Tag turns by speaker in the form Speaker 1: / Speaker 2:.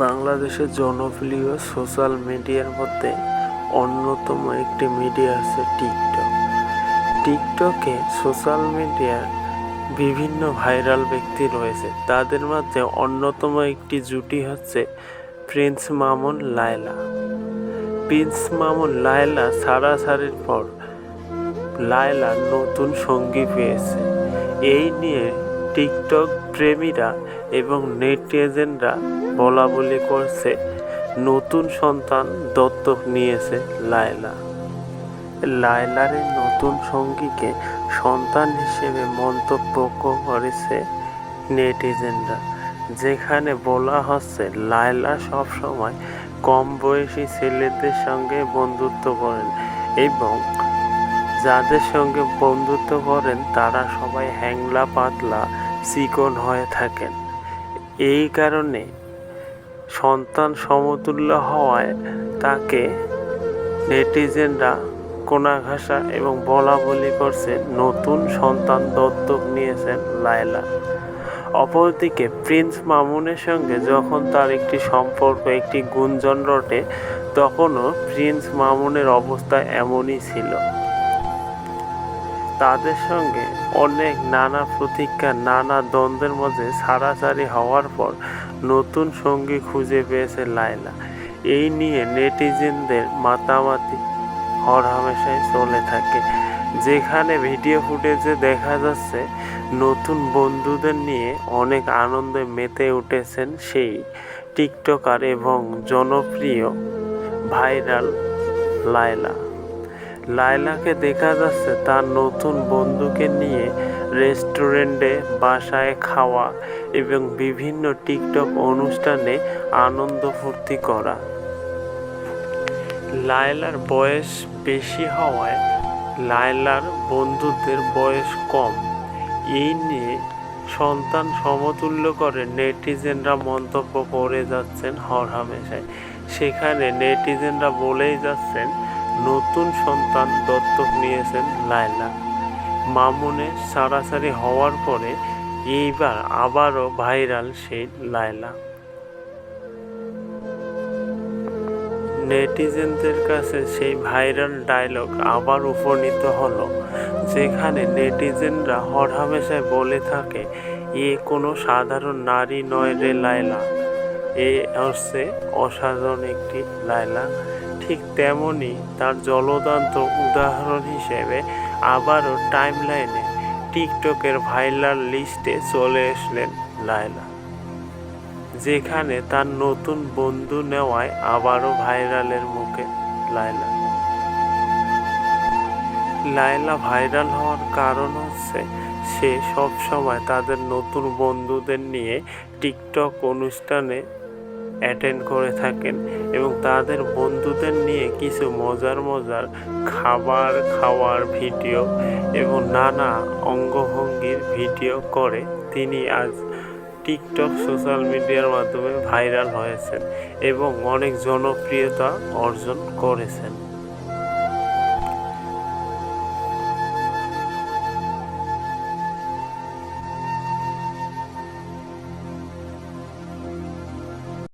Speaker 1: বাংলাদেশের জনপ্রিয় সোশ্যাল মিডিয়ার মধ্যে অন্যতম একটি মিডিয়া আছে টিকটক। টিকটকে সোশ্যাল মিডিয়ার বিভিন্ন ভাইরাল ব্যক্তি রয়েছে। তাদের মধ্যে অন্যতম একটি জুটি হচ্ছে প্রিন্স মামুন লায়লা। প্রিন্স মামুন লায়লা ছাড়াছাড়ির পর লায়লা নতুন সঙ্গী পেয়েছে। এই নিয়ে টিকটক প্রেমীরা এবং নেটিজেনরা বলাবলি করছে নতুন সন্তান দত্তক নিয়েছে লায়লা। লায়লার এই নতুন সঙ্গীকে সন্তান হিসেবে মন্তব্য করেছে নেটিজেনরা, যেখানে বলা হচ্ছে লায়লা সবসময় কম বয়সী ছেলেদের সঙ্গে বন্ধুত্ব করেন এবং যাদের সঙ্গে বন্ধুত্ব করেন তারা সবাই হ্যাংলা পাতলা চিকন হয়ে থাকেন। এই কারণে সন্তান সমতুল্য হওয়ায় তাকে নেটিজেনরা কোণাঘাসা এবং বলাবলি করছে নতুন সন্তান দত্তক নিয়েছেন লায়লা। অপরদিকে প্রিন্স মামুনের সঙ্গে যখন তার একটি সম্পর্ক একটি গুঞ্জন রটে, তখনও প্রিন্স মামুনের অবস্থা এমনই ছিল। তাদের সঙ্গে অনেক নানা প্রতীক্ষা নানা দ্বন্দ্বের মধ্যে ছাড়াছাড়ি হওয়ার পর নতুন সঙ্গী খুঁজে পেয়েছে লায়লা। এই নিয়ে নেটিজেনদের মাতামাতি হরহামেশাই চলে থাকে, যেখানে ভিডিও ফুটেজে দেখা যাচ্ছে নতুন বন্ধুদের নিয়ে অনেক আনন্দে মেতে উঠেছেন সেই টিকটকার এবং জনপ্রিয় ভাইরাল লায়লা। লায়লাকে দেখা যাচ্ছে তার নতুন বন্ধুকে নিয়ে রেস্টুরেন্টে বাসায় খাওয়া এবং বিভিন্ন টিকটক অনুষ্ঠানে আনন্দ ফুর্তি করা। লায়লার বয়স বেশি হওয়ায় লায়লার বন্ধুদের বয়স কম। এই নিয়ে সন্তান সমতুল্য করে নেটিজেনরা মন্তব্য করে যাচ্ছেন হরহামেশায়। সেখানে নেটিজেনরা বলেই যাচ্ছেন নতুন সন্তান দত্তক নিয়েছেন লায়লা। মামুনের ছাড়াছাড়ি হওয়ার পরে এইবার আবারও ভাইরাল সেই লায়লা। নেটিজেনদের কাছে সেই ভাইরাল ডায়লগ আবার উপনীত হলো, যেখানে নেটিজেনরা হরহামেশায় বলে থাকে এ কোনো সাধারণ নারী নয় রে লায়লা, এ হচ্ছে অসাধারণ একটি লায়লা। ঠিক তেমনই তার জ্বলন্ত উদাহরণ হিসেবে আবারও টাইমলাইনে টিকটকের ভাইরাল লিস্টে চলে আসলেন লায়লা, যেখানে তার নতুন বন্ধু নেওয়ায় আবারও ভাইরালের মুখে লায়লা। লায়লা ভাইরাল হওয়ার কারণ হচ্ছে সে সবসময় তাদের নতুন বন্ধুদের নিয়ে টিকটক অনুষ্ঠানে অ্যাটেন্ড করে থাকেন এবং তাদের বন্ধুদের নিয়ে কিছু মজার খাবার খাওয়ার ভিডিও এবং নানা অঙ্গভঙ্গির ভিডিও করে তিনি আজ টিকটক সোশ্যাল মিডিয়ার মাধ্যমে ভাইরাল হয়েছেন এবং অনেক জনপ্রিয়তা অর্জন করেছেন।